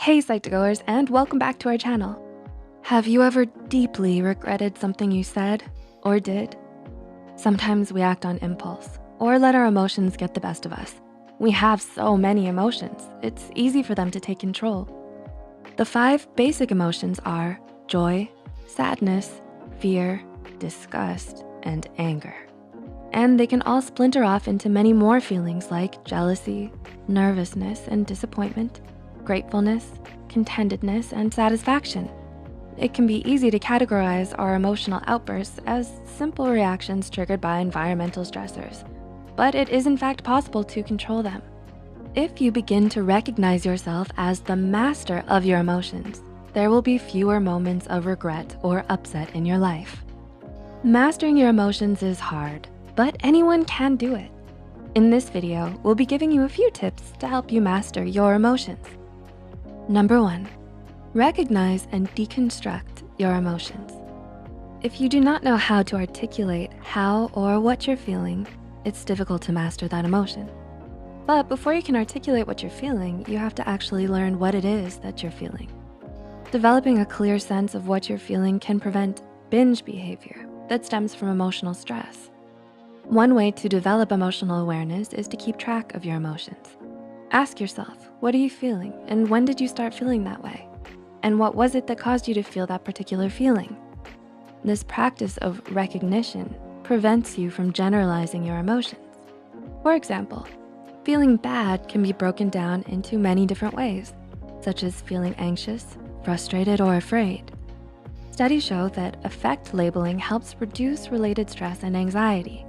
Hey Psych2Goers, and welcome back to our channel. Have you ever deeply regretted something you said or did? Sometimes we act on impulse or let our emotions get the best of us. We have so many emotions, it's easy for them to take control. The 5 basic emotions are joy, sadness, fear, disgust, and anger. And they can all splinter off into many more feelings like jealousy, nervousness, and disappointment, gratefulness, contentedness, and satisfaction. It can be easy to categorize our emotional outbursts as simple reactions triggered by environmental stressors, but it is in fact possible to control them. If you begin to recognize yourself as the master of your emotions, there will be fewer moments of regret or upset in your life. Mastering your emotions is hard, but anyone can do it. In this video, we'll be giving you a few tips to help you master your emotions. Number 1, recognize and deconstruct your emotions. If you do not know how to articulate how or what you're feeling, it's difficult to master that emotion. But before you can articulate what you're feeling, you have to actually learn what it is that you're feeling. Developing a clear sense of what you're feeling can prevent binge behavior that stems from emotional stress. One way to develop emotional awareness is to keep track of your emotions. Ask yourself, what are you feeling and when did you start feeling that way? And what was it that caused you to feel that particular feeling? This practice of recognition prevents you from generalizing your emotions. For example, feeling bad can be broken down into many different ways, such as feeling anxious, frustrated, or afraid. Studies show that affect labeling helps reduce related stress and anxiety.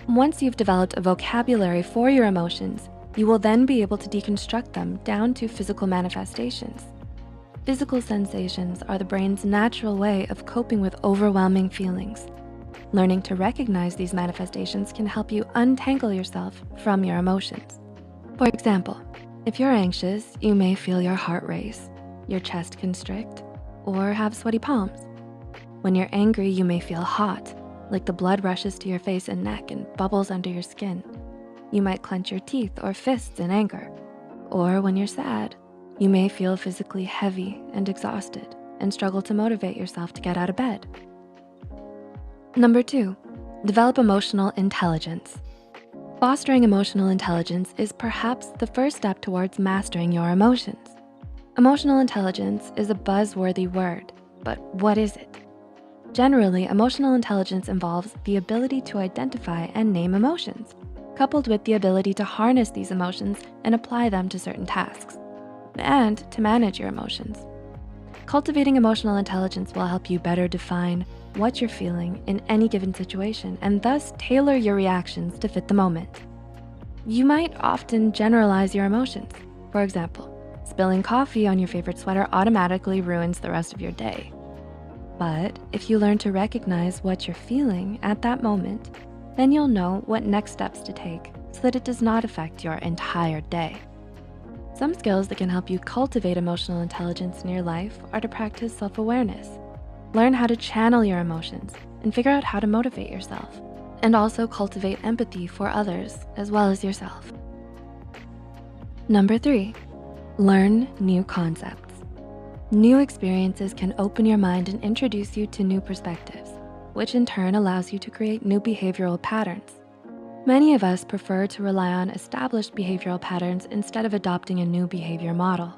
Once you've developed a vocabulary for your emotions, you will then be able to deconstruct them down to physical manifestations. Physical sensations are the brain's natural way of coping with overwhelming feelings. Learning to recognize these manifestations can help you untangle yourself from your emotions. For example, if you're anxious, you may feel your heart race, your chest constrict, or have sweaty palms. When you're angry, you may feel hot, like the blood rushes to your face and neck and bubbles under your skin. You might clench your teeth or fists in anger. Or when you're sad, you may feel physically heavy and exhausted and struggle to motivate yourself to get out of bed. Number 2, develop emotional intelligence. Fostering emotional intelligence is perhaps the first step towards mastering your emotions. Emotional intelligence is a buzzworthy word, but what is it? Generally, emotional intelligence involves the ability to identify and name emotions, coupled with the ability to harness these emotions and apply them to certain tasks, and to manage your emotions. Cultivating emotional intelligence will help you better define what you're feeling in any given situation and thus tailor your reactions to fit the moment. You might often generalize your emotions. For example, spilling coffee on your favorite sweater automatically ruins the rest of your day. But if you learn to recognize what you're feeling at that moment, then you'll know what next steps to take so that it does not affect your entire day. Some skills that can help you cultivate emotional intelligence in your life are to practice self-awareness, learn how to channel your emotions, and figure out how to motivate yourself, and also cultivate empathy for others as well as yourself. Number 3, learn new concepts. New experiences can open your mind and introduce you to new perspectives, which in turn allows you to create new behavioral patterns. Many of us prefer to rely on established behavioral patterns instead of adopting a new behavior model.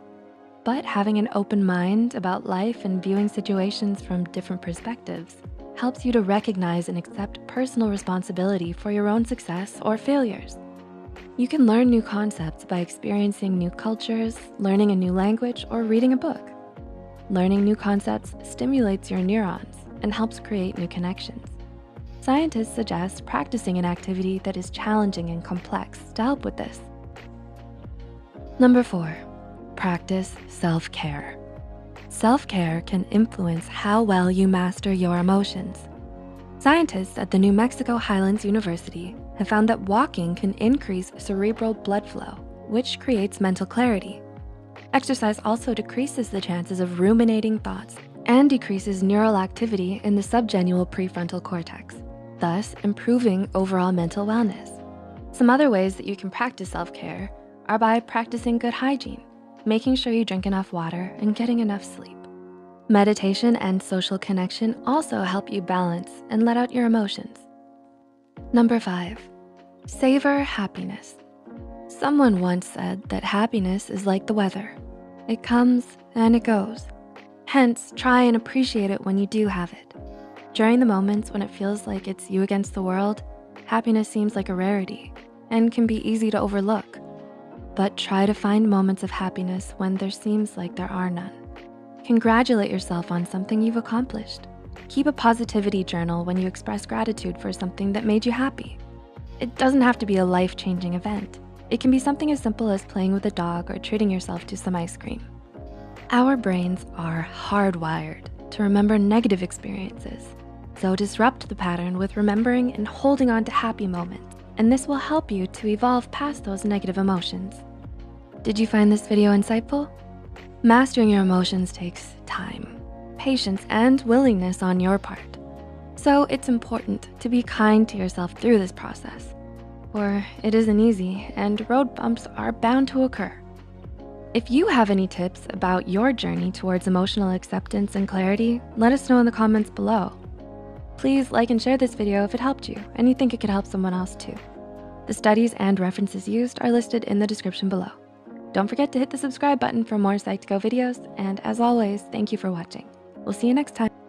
But having an open mind about life and viewing situations from different perspectives helps you to recognize and accept personal responsibility for your own success or failures. You can learn new concepts by experiencing new cultures, learning a new language, or reading a book. Learning new concepts stimulates your neurons and helps create new connections. Scientists suggest practicing an activity that is challenging and complex to help with this. Number 4, practice self-care. Self-care can influence how well you master your emotions. Scientists at the New Mexico Highlands University have found that walking can increase cerebral blood flow, which creates mental clarity. Exercise also decreases the chances of ruminating thoughts and decreases neural activity in the subgenual prefrontal cortex, thus improving overall mental wellness. Some other ways that you can practice self-care are by practicing good hygiene. making sure you drink enough water and getting enough sleep. Meditation and social connection also help you balance and let out your emotions. Number 5, savor happiness. Someone once said that happiness is like the weather. It comes and it goes. Hence, try and appreciate it when you do have it. During the moments when it feels like it's you against the world, happiness seems like a rarity and can be easy to overlook. But try to find moments of happiness when there seems like there are none. Congratulate yourself on something you've accomplished. Keep a positivity journal when you express gratitude for something that made you happy. It doesn't have to be a life-changing event. It can be something as simple as playing with a dog or treating yourself to some ice cream. Our brains are hardwired to remember negative experiences. So disrupt the pattern with remembering and holding on to happy moments, and this will help you to evolve past those negative emotions. Did you find this video insightful? Mastering your emotions takes time, patience, and willingness on your part. So it's important to be kind to yourself through this process, for it isn't easy and road bumps are bound to occur. If you have any tips about your journey towards emotional acceptance and clarity, let us know in the comments below. Please like and share this video if it helped you and you think it could help someone else too. The studies and references used are listed in the description below. Don't forget to hit the subscribe button for more Psych2Go videos, and as always, thank you for watching. We'll see you next time.